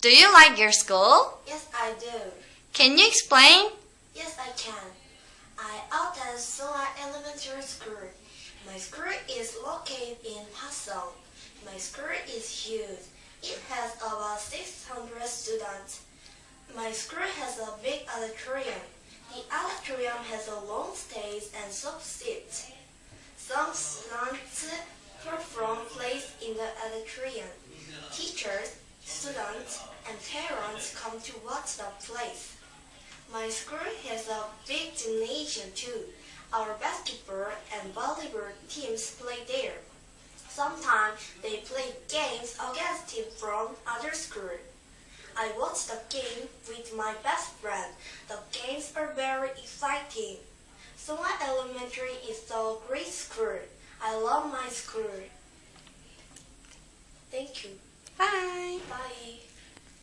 Do you like your school? Yes, I do. Can you explain? Yes, I can. I attend 초5 Elementary School. My school is located in Hasong. My school is huge. It has about 600 students. My school has a big auditorium. The auditorium has a long stage and soft seats. Some students perform plays in the auditorium. Teachers, students, and parents come to watch the plays. My school has a big gymnasium too. Our basketball and volleyball teams play there. Sometimes they play games against teams from other schools. I watch the game with my best friend. The games are very exciting. 초5 Elementary is a great school. I love my school. Thank you. Bye. Bye.